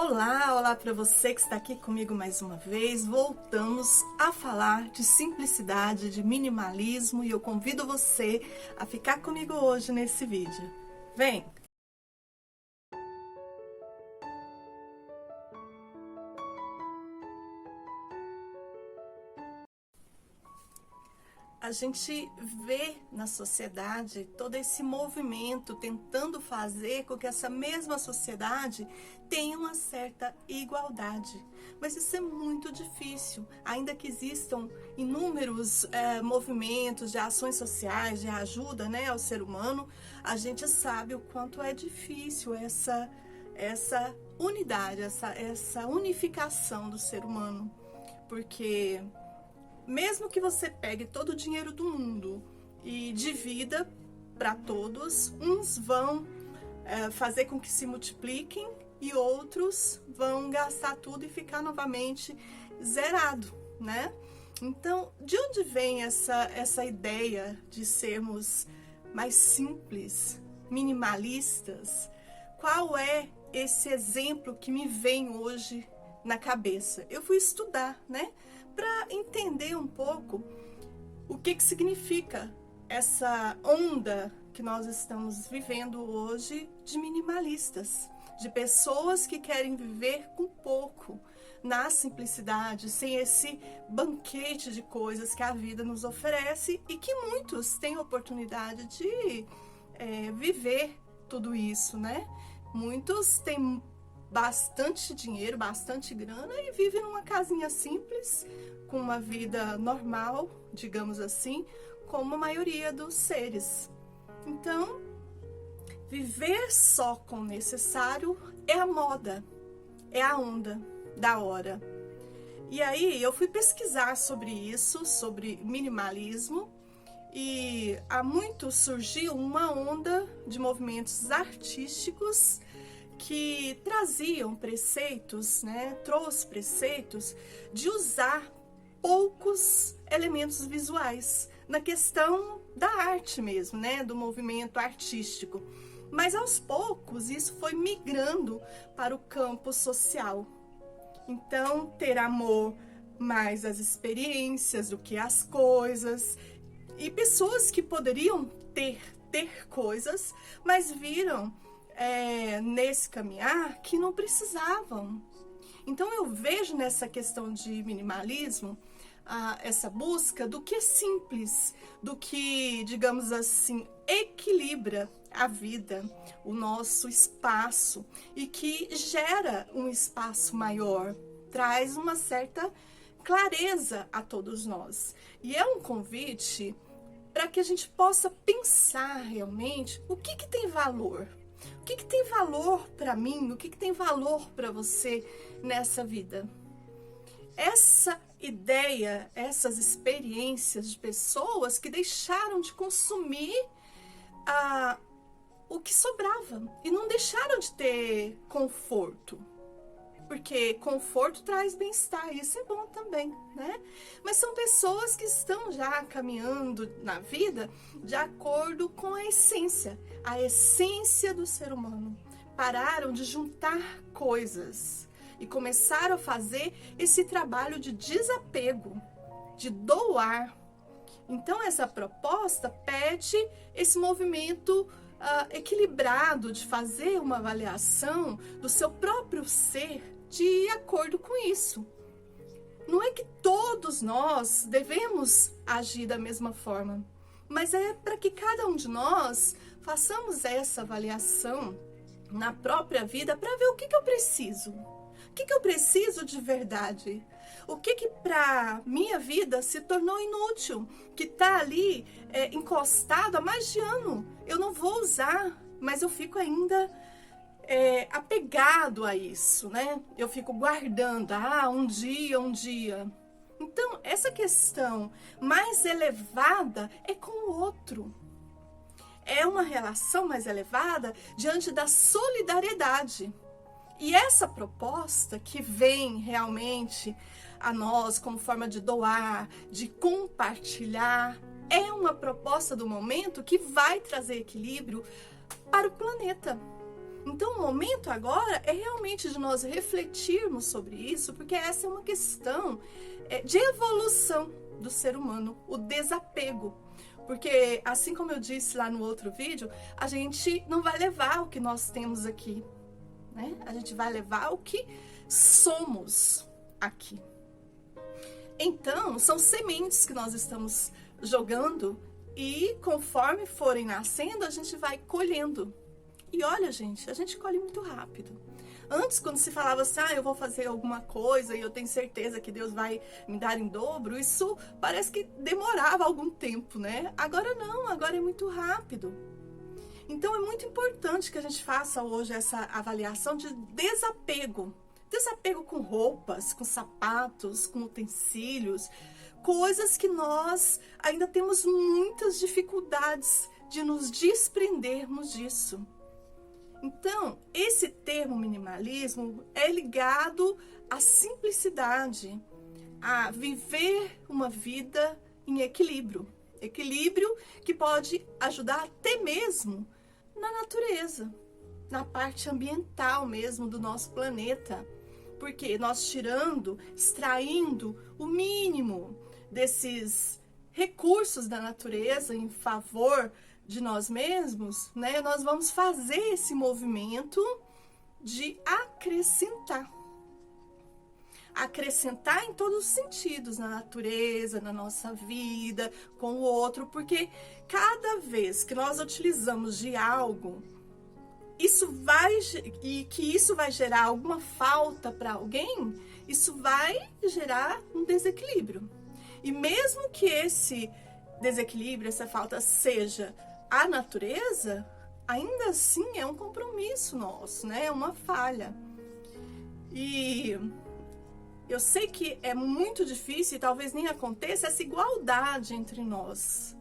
Olá, olá para você que está aqui comigo mais uma vez. Voltamos a falar de simplicidade, de minimalismo e eu convido você a ficar comigo hoje nesse vídeo. Vem! A gente vê na sociedade todo esse movimento tentando fazer com que essa mesma sociedade tenha uma certa igualdade. Mas isso é muito difícil, ainda que existam inúmeros movimentos de ações sociais, de ajuda, ao ser humano, a gente sabe o quanto é difícil essa unidade, essa unificação do ser humano. Porque mesmo que você pegue todo o dinheiro do mundo e divida para todos, uns vão fazer com que se multipliquem e outros vão gastar tudo e ficar novamente zerado, né? Então, de onde vem essa ideia de sermos mais simples, minimalistas? Qual é esse exemplo que me vem hoje na cabeça? Eu fui estudar, para entender um pouco o que significa essa onda que nós estamos vivendo hoje de minimalistas, de pessoas que querem viver com pouco, na simplicidade, sem esse banquete de coisas que a vida nos oferece e que muitos têm oportunidade de viver tudo isso, Muitos têm bastante dinheiro, bastante grana e vive numa casinha simples, com uma vida normal, digamos assim, como a maioria dos seres. Então, viver só com o necessário é a moda, é a onda da hora. E aí eu fui pesquisar sobre isso, sobre minimalismo, e há muito surgiu uma onda de movimentos artísticos que traziam preceitos, trouxe preceitos de usar poucos elementos visuais na questão da arte mesmo, do movimento artístico. Mas aos poucos isso foi migrando para o campo social. Então, ter amor mais às experiências do que às coisas. E pessoas que poderiam ter coisas, mas viram nesse caminhar que não precisavam. Então eu vejo nessa questão de minimalismo essa busca do que é simples, do que, digamos assim, equilibra a vida, o nosso espaço e que gera um espaço maior, traz uma certa clareza a todos nós. E é um convite para que a gente possa pensar realmente o que tem valor. O que tem valor para mim? O que tem valor para você nessa vida? Essa ideia, essas experiências de pessoas que deixaram de consumir o que sobrava e não deixaram de ter conforto. Porque conforto traz bem-estar, e isso é bom também, Mas são pessoas que estão já caminhando na vida de acordo com a essência do ser humano. Pararam de juntar coisas e começaram a fazer esse trabalho de desapego, de doar. Então essa proposta pede esse movimento equilibrado de fazer uma avaliação do seu próprio ser de acordo com isso. Não é que todos nós devemos agir da mesma forma, mas é para que cada um de nós façamos essa avaliação na própria vida para ver o que eu preciso. O que eu preciso de verdade? O que para minha vida se tornou inútil, que está ali encostado há mais de ano. Eu não vou usar, mas eu fico ainda apegado a isso, Eu fico guardando, um dia. Então, essa questão mais elevada é com o outro. É uma relação mais elevada diante da solidariedade. E essa proposta que vem realmente a nós como forma de doar, de compartilhar, é uma proposta do momento que vai trazer equilíbrio para o planeta. Então, o momento agora é realmente de nós refletirmos sobre isso, porque essa é uma questão de evolução do ser humano, o desapego. Porque, assim como eu disse lá no outro vídeo, a gente não vai levar o que nós temos aqui, né? A gente vai levar o que somos aqui. Então, são sementes que nós estamos jogando e conforme forem nascendo, a gente vai colhendo. E olha, gente, a gente colhe muito rápido. Antes, quando se falava assim, eu vou fazer alguma coisa e eu tenho certeza que Deus vai me dar em dobro, isso parece que demorava algum tempo, né? Agora não, agora é muito rápido. Então, é muito importante que a gente faça hoje essa avaliação de desapego. Desapego com roupas, com sapatos, com utensílios, coisas que nós ainda temos muitas dificuldades de nos desprendermos disso. Então, esse termo minimalismo é ligado à simplicidade, a viver uma vida em equilíbrio. Equilíbrio que pode ajudar até mesmo na natureza, na parte ambiental mesmo do nosso planeta. Porque nós extraindo o mínimo desses recursos da natureza em favor de nós mesmos, né? Nós vamos fazer esse movimento de acrescentar. Acrescentar em todos os sentidos, na natureza, na nossa vida, com o outro, porque cada vez que nós utilizamos de algo, isso vai gerar alguma falta para alguém, isso vai gerar um desequilíbrio. E mesmo que esse desequilíbrio, essa falta seja a natureza, ainda assim é um compromisso nosso, né? É uma falha. E eu sei que é muito difícil e talvez nem aconteça essa igualdade entre nós.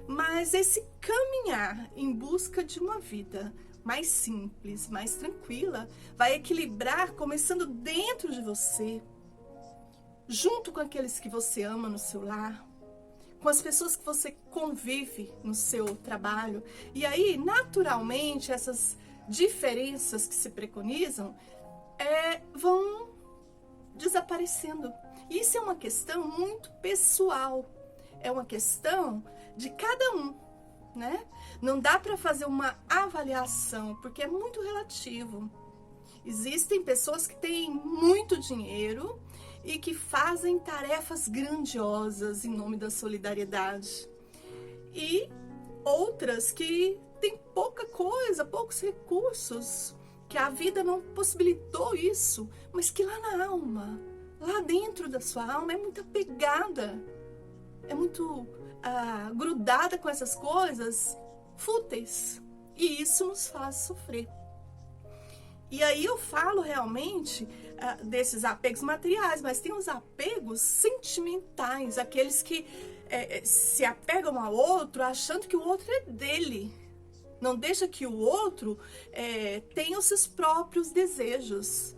Mas esse caminhar em busca de uma vida mais simples, mais tranquila, vai equilibrar começando dentro de você, junto com aqueles que você ama no seu lar, com as pessoas que você convive no seu trabalho. E aí, naturalmente, essas diferenças que se preconizam vão desaparecendo. Isso é uma questão muito pessoal, é uma questão de cada um, né? Não dá para fazer uma avaliação, porque é muito relativo. Existem pessoas que têm muito dinheiro e que fazem tarefas grandiosas em nome da solidariedade. E outras que têm pouca coisa, poucos recursos, que a vida não possibilitou isso, mas que lá na alma, lá dentro da sua alma, é muito apegada, é muito grudada com essas coisas fúteis. E isso nos faz sofrer. E aí eu falo realmente desses apegos materiais, mas tem os apegos sentimentais, aqueles que se apegam ao outro achando que o outro é dele. Não deixa que o outro tenha os seus próprios desejos.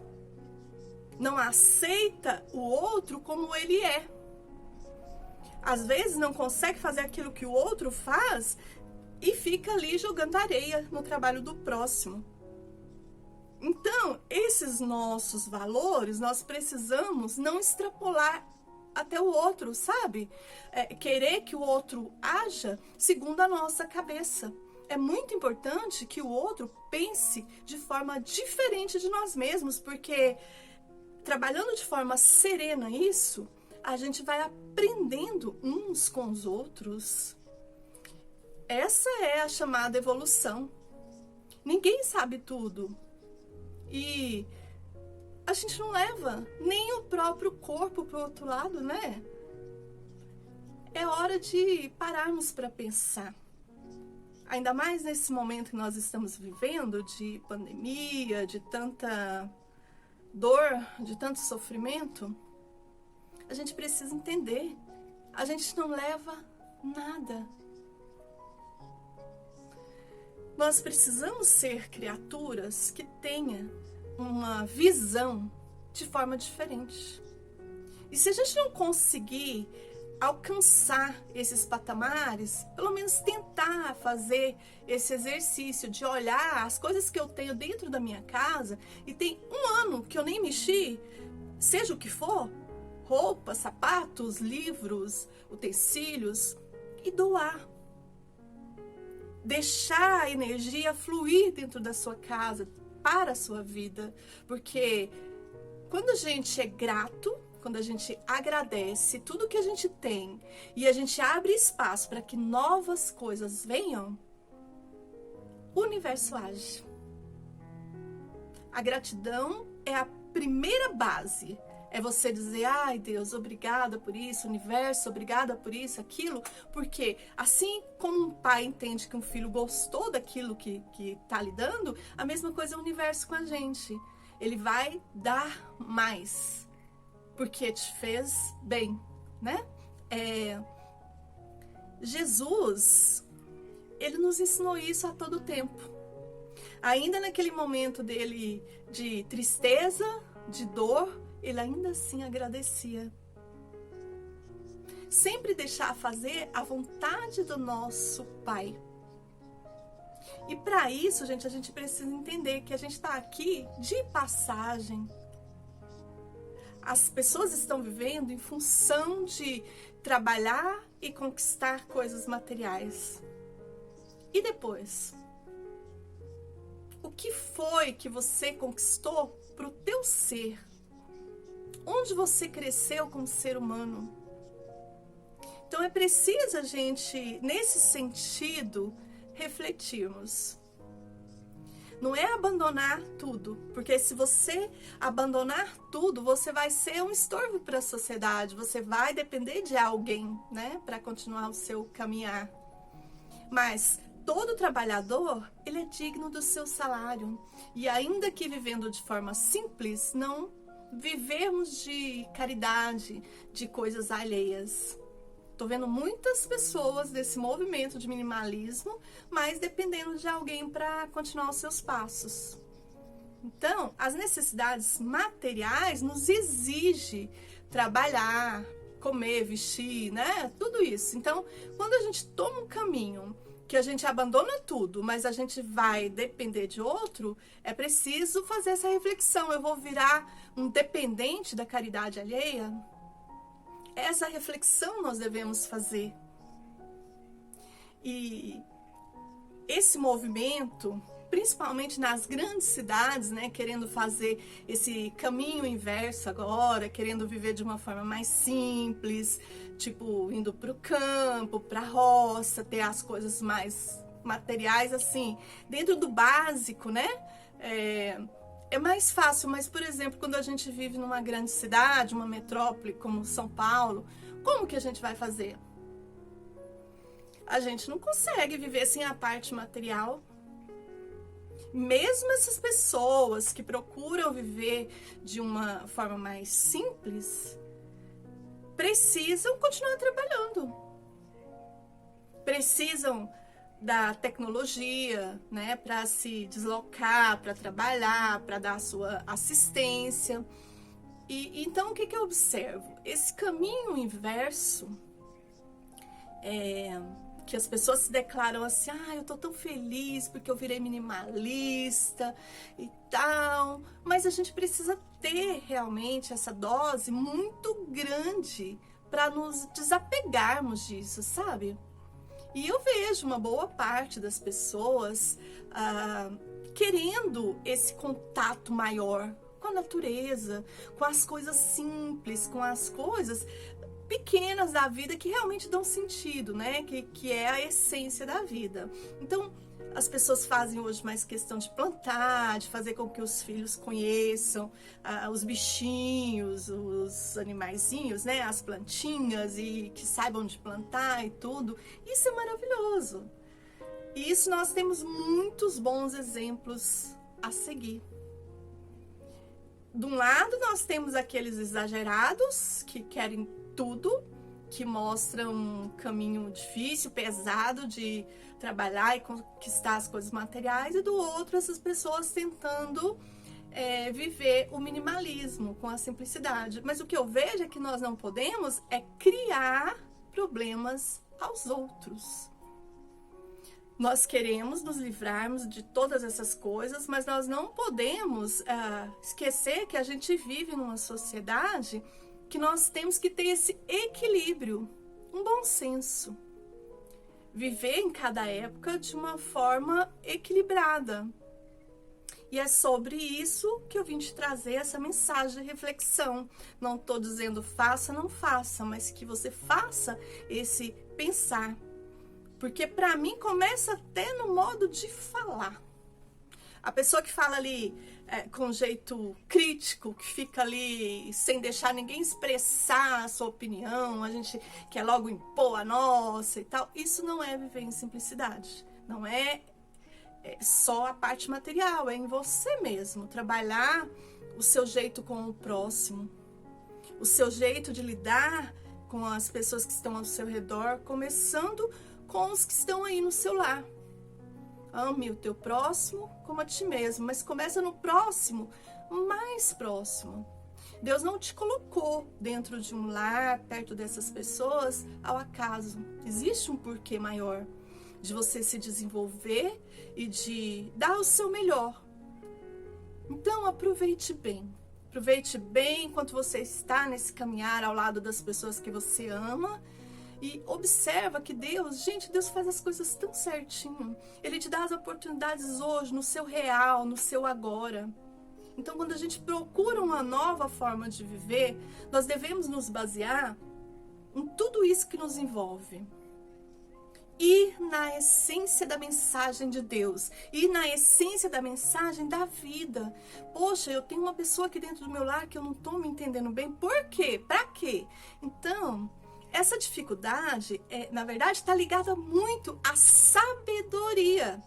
Não aceita o outro como ele é. Às vezes não consegue fazer aquilo que o outro faz e fica ali jogando areia no trabalho do próximo. Então, esses nossos valores, nós precisamos não extrapolar até o outro, sabe? Querer que o outro haja segundo a nossa cabeça. É muito importante que o outro pense de forma diferente de nós mesmos, porque trabalhando de forma serena isso, a gente vai aprendendo uns com os outros. Essa é a chamada evolução. Ninguém sabe tudo. E a gente não leva nem o próprio corpo para o outro lado, né? É hora de pararmos para pensar. Ainda mais nesse momento que nós estamos vivendo, de pandemia, de tanta dor, de tanto sofrimento, a gente precisa entender, a gente não leva nada. Nós precisamos ser criaturas que tenham uma visão de forma diferente. E se a gente não conseguir alcançar esses patamares, pelo menos tentar fazer esse exercício de olhar as coisas que eu tenho dentro da minha casa e tem um ano que eu nem mexi, seja o que for, roupas, sapatos, livros, utensílios, e doar. Deixar a energia fluir dentro da sua casa, para a sua vida, porque quando a gente é grato, quando a gente agradece tudo que a gente tem e a gente abre espaço para que novas coisas venham, o universo age. A gratidão é a primeira base. É você dizer, ai Deus, obrigada por isso, universo, obrigada por isso, aquilo. Porque assim como um pai entende que um filho gostou daquilo que está lhe dando, a mesma coisa é o universo com a gente. Ele vai dar mais, porque te fez bem, né? Jesus, ele nos ensinou isso a todo tempo. Ainda naquele momento dele de tristeza, de dor, ele ainda assim agradecia. Sempre deixar fazer a vontade do nosso Pai. E para isso, gente, a gente precisa entender que a gente está aqui de passagem. As pessoas estão vivendo em função de trabalhar e conquistar coisas materiais. E depois? O que foi que você conquistou para o teu ser? Onde você cresceu como ser humano? Então é preciso a gente, nesse sentido, refletirmos. Não é abandonar tudo, porque se você abandonar tudo, você vai ser um estorvo para a sociedade, você vai depender de alguém, né, para continuar o seu caminhar. Mas todo trabalhador, ele é digno do seu salário. E ainda que vivendo de forma simples, não vivermos de caridade, de coisas alheias. Estou vendo muitas pessoas desse movimento de minimalismo, mas dependendo de alguém para continuar os seus passos. Então, as necessidades materiais nos exigem trabalhar, comer, vestir, né? Tudo isso. Então, quando a gente toma um caminho que a gente abandona tudo, mas a gente vai depender de outro, é preciso fazer essa reflexão. Eu vou virar um dependente da caridade alheia? Essa reflexão nós devemos fazer. E esse movimento, principalmente nas grandes cidades, né, querendo fazer esse caminho inverso agora, querendo viver de uma forma mais simples, tipo, indo para o campo, para a roça, ter as coisas mais materiais, assim, dentro do básico, né? É mais fácil, mas, por exemplo, quando a gente vive numa grande cidade, uma metrópole como São Paulo, como que a gente vai fazer? A gente não consegue viver sem a parte material. Mesmo essas pessoas que procuram viver de uma forma mais simples, precisam continuar trabalhando. Precisam da tecnologia, né, para se deslocar, para trabalhar, para dar a sua assistência. E então o que eu observo? Esse caminho inverso, que as pessoas se declaram assim, eu tô tão feliz porque eu virei minimalista e tal, mas a gente precisa ter realmente essa dose muito grande para nos desapegarmos disso, sabe? E eu vejo uma boa parte das pessoas querendo esse contato maior com a natureza, com as coisas simples, com as coisas pequenas da vida que realmente dão sentido, né? Que é a essência da vida. Então, as pessoas fazem hoje mais questão de plantar, de fazer com que os filhos conheçam os bichinhos, os animaizinhos, né? As plantinhas e que saibam de plantar e tudo. Isso é maravilhoso. E isso nós temos muitos bons exemplos a seguir. De um lado, nós temos aqueles exagerados que querem tudo, que mostram um caminho difícil, pesado de trabalhar e conquistar as coisas materiais, e do outro, essas pessoas tentando viver o minimalismo com a simplicidade. Mas o que eu vejo é que nós não podemos criar problemas aos outros. Nós queremos nos livrarmos de todas essas coisas, mas nós não podemos esquecer que a gente vive numa sociedade que nós temos que ter esse equilíbrio, um bom senso. Viver em cada época de uma forma equilibrada. E é sobre isso que eu vim te trazer essa mensagem de reflexão. Não estou dizendo faça, não faça, mas que você faça esse pensar. Porque para mim começa até no modo de falar. A pessoa que fala ali com jeito crítico, que fica ali sem deixar ninguém expressar a sua opinião, a gente quer logo impor a nossa e tal. Isso não é viver em simplicidade. Não é só a parte material, é em você mesmo. Trabalhar o seu jeito com o próximo, o seu jeito de lidar com as pessoas que estão ao seu redor, começando com os que estão aí no seu lar. Ame o teu próximo como a ti mesmo, mas começa no próximo, mais próximo. Deus não te colocou dentro de um lar, perto dessas pessoas, ao acaso. Existe um porquê maior de você se desenvolver e de dar o seu melhor. Então, aproveite bem. Aproveite bem enquanto você está nesse caminhar ao lado das pessoas que você ama. E observa que Deus faz as coisas tão certinho. Ele te dá as oportunidades hoje, no seu real, no seu agora. Então, quando a gente procura uma nova forma de viver, nós devemos nos basear em tudo isso que nos envolve. E na essência da mensagem de Deus. E na essência da mensagem da vida. Poxa, eu tenho uma pessoa aqui dentro do meu lar que eu não estou me entendendo bem. Por quê? Pra quê? Então, essa dificuldade, na verdade, está ligada muito à sabedoria.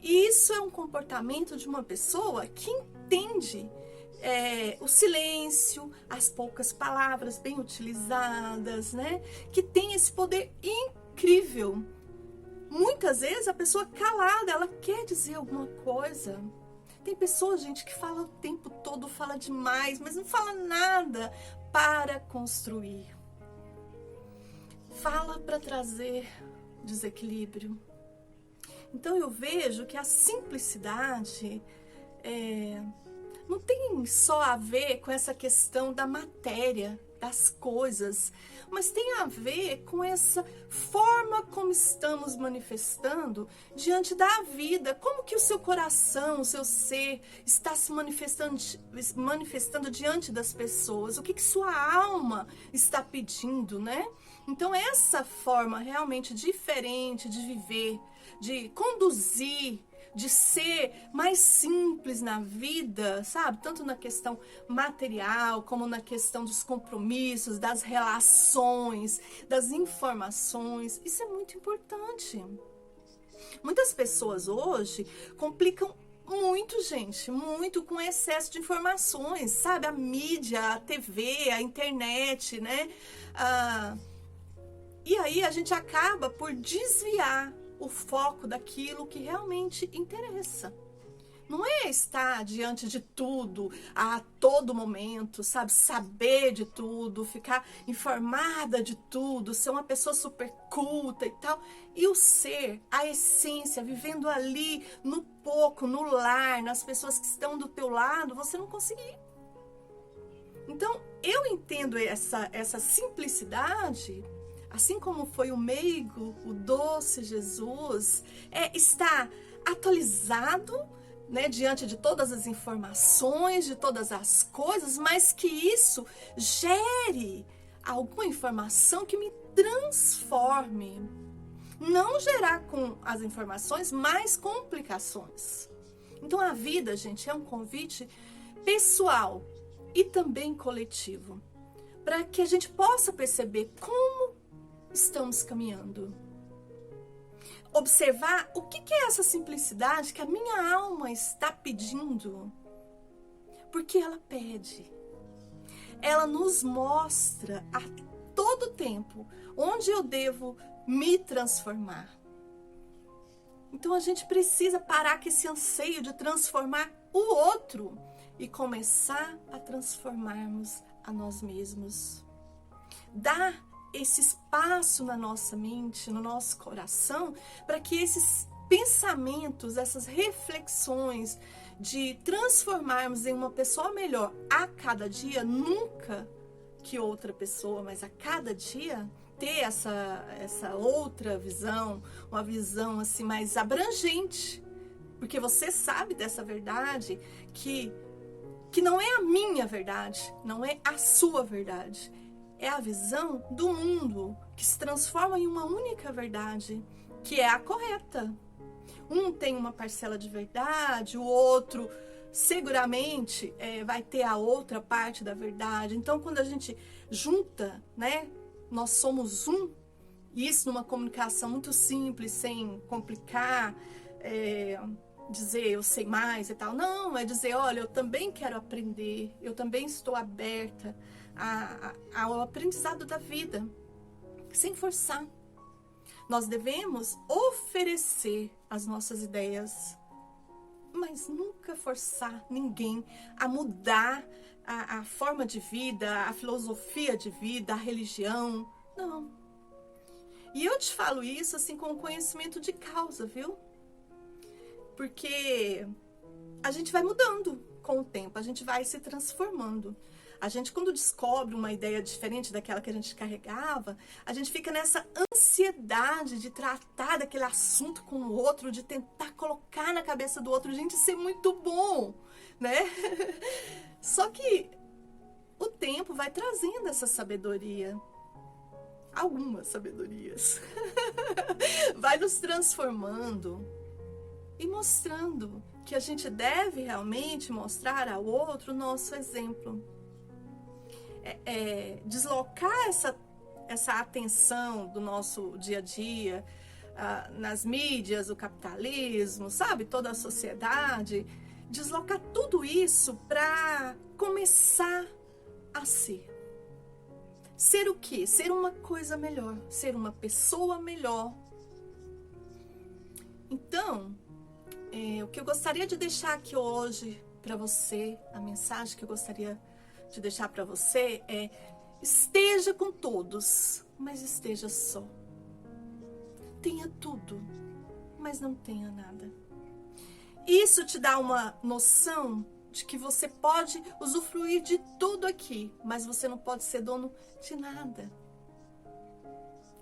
E isso é um comportamento de uma pessoa que entende o silêncio, as poucas palavras bem utilizadas, né? Que tem esse poder incrível. Muitas vezes a pessoa calada, ela quer dizer alguma coisa. Tem pessoas, gente, que fala o tempo todo, fala demais, mas não fala nada para construir. Fala para trazer desequilíbrio. Então eu vejo que a simplicidade não tem só a ver com essa questão da matéria, das coisas, mas tem a ver com essa forma como estamos manifestando diante da vida. Como que o seu coração, o seu ser está se manifestando diante das pessoas? O que sua alma está pedindo, né? Então essa forma realmente diferente de viver, de conduzir, de ser mais simples na vida, sabe? Tanto na questão material, como na questão dos compromissos, das relações, das informações. Isso é muito importante. Muitas pessoas hoje complicam muito, gente, muito com excesso de informações, sabe? A mídia, a TV, a internet, né? E aí a gente acaba por desviar o foco daquilo que realmente interessa. Não é estar diante de tudo a todo momento, sabe? Saber de tudo, ficar informada de tudo, ser uma pessoa super culta e tal. E o ser, a essência, vivendo ali no pouco, no lar, nas pessoas que estão do teu lado, você não conseguir. Então, eu entendo essa simplicidade. Assim como foi o meigo, o doce Jesus, está atualizado, né, diante de todas as informações, de todas as coisas, mas que isso gere alguma informação que me transforme. Não gerar com as informações mais complicações. Então a vida, gente, é um convite pessoal e também coletivo, para que a gente possa perceber como estamos caminhando. Observar o que é essa simplicidade que a minha alma está pedindo. Porque ela pede. Ela nos mostra a todo tempo onde eu devo me transformar. Então a gente precisa parar com esse anseio de transformar o outro e começar a transformarmos a nós mesmos. Dar esse espaço na nossa mente, no nosso coração, para que esses pensamentos, essas reflexões de transformarmos em uma pessoa melhor a cada dia, nunca que outra pessoa, mas a cada dia, ter essa outra visão, uma visão assim mais abrangente, porque você sabe dessa verdade que não é a minha verdade, não é a sua verdade, é a visão do mundo que se transforma em uma única verdade, que é a correta. Um tem uma parcela de verdade, o outro seguramente vai ter a outra parte da verdade. Então, quando a gente junta, né, nós somos um, e isso numa comunicação muito simples, sem complicar, dizer eu sei mais e tal. Não, é dizer, olha, eu também quero aprender, eu também estou aberta ao aprendizado da vida, sem forçar. Nós devemos oferecer as nossas ideias, mas nunca forçar ninguém a mudar a forma de vida, a filosofia de vida, a religião. Não. E eu te falo isso assim com conhecimento de causa, viu? Porque a gente vai mudando com o tempo, a gente vai se transformando. A gente, quando descobre uma ideia diferente daquela que a gente carregava, a gente fica nessa ansiedade de tratar daquele assunto com o outro, de tentar colocar na cabeça do outro. Gente, isso é muito bom, né? Só que o tempo vai trazendo essa sabedoria. Algumas sabedorias. Vai nos transformando e mostrando que a gente deve realmente mostrar ao outro o nosso exemplo. Deslocar essa atenção do nosso dia a dia, nas mídias, o capitalismo, sabe? Toda a sociedade. Deslocar tudo isso para começar a ser. Ser o quê? Ser uma coisa melhor. Ser uma pessoa melhor. Então, o que eu gostaria de deixar aqui hoje para você, a mensagem que eu gostaria de deixar para você é: esteja com todos, mas esteja só. Tenha tudo, mas não tenha nada. Isso te dá uma noção de que você pode usufruir de tudo aqui, mas você não pode ser dono de nada.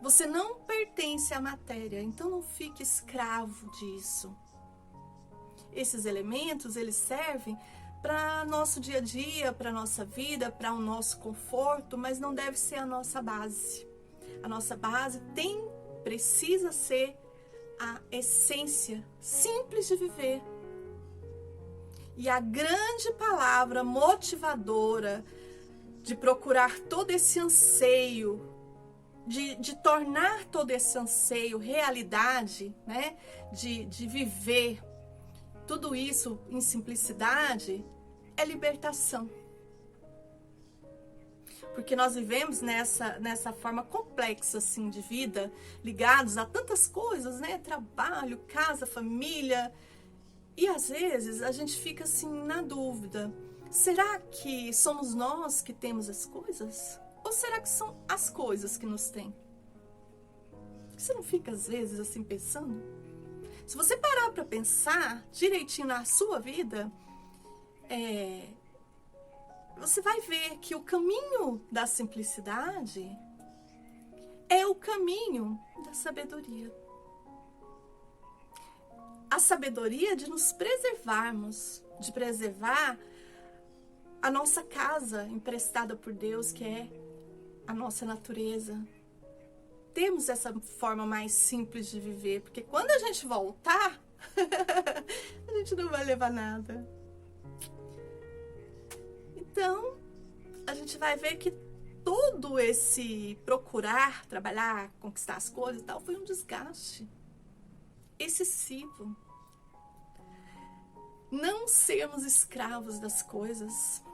Você não pertence à matéria, então não fique escravo disso. Esses elementos, eles servem para nosso dia a dia, para nossa vida, para o nosso conforto, mas não deve ser a nossa base. A nossa base precisa ser a essência simples de viver. E a grande palavra motivadora de procurar todo esse anseio, de tornar todo esse anseio realidade, né? De viver tudo isso em simplicidade, é libertação. Porque nós vivemos nessa forma complexa assim, de vida, ligados a tantas coisas, né? Trabalho, casa, família. E às vezes a gente fica assim na dúvida: será que somos nós que temos as coisas? Ou será que são as coisas que nos têm? Você não fica às vezes assim pensando? Se você parar para pensar direitinho na sua vida, você vai ver que o caminho da simplicidade é o caminho da sabedoria. A sabedoria de nos preservarmos, de preservar a nossa casa emprestada por Deus, que é a nossa natureza. Temos essa forma mais simples de viver, porque quando a gente voltar, a gente não vai levar nada. Então, a gente vai ver que todo esse procurar, trabalhar, conquistar as coisas e tal, foi um desgaste excessivo. Não sermos escravos das coisas,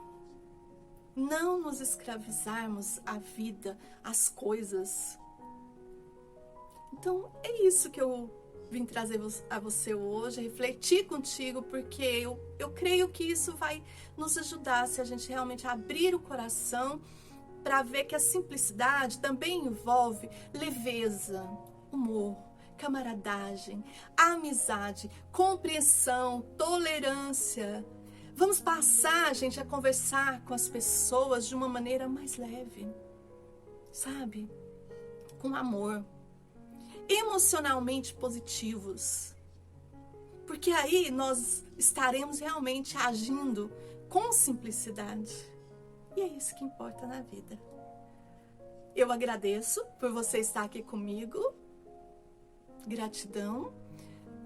não nos escravizarmos à vida, às coisas. Então, é isso que eu vim trazer a você hoje, refletir contigo, porque eu creio que isso vai nos ajudar se a gente realmente abrir o coração para ver que a simplicidade também envolve leveza, humor, camaradagem, amizade, compreensão, tolerância. Vamos passar, gente, a conversar com as pessoas de uma maneira mais leve, sabe? Com amor, emocionalmente positivos. Porque aí nós estaremos realmente agindo com simplicidade. E é isso que importa na vida. Eu agradeço por você estar aqui comigo. Gratidão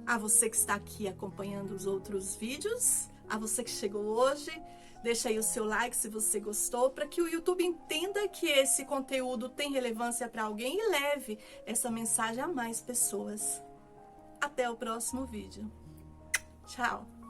a você que está aqui acompanhando os outros vídeos, a você que chegou hoje. Deixa aí o seu like se você gostou, para que o YouTube entenda que esse conteúdo tem relevância para alguém e leve essa mensagem a mais pessoas. Até o próximo vídeo. Tchau!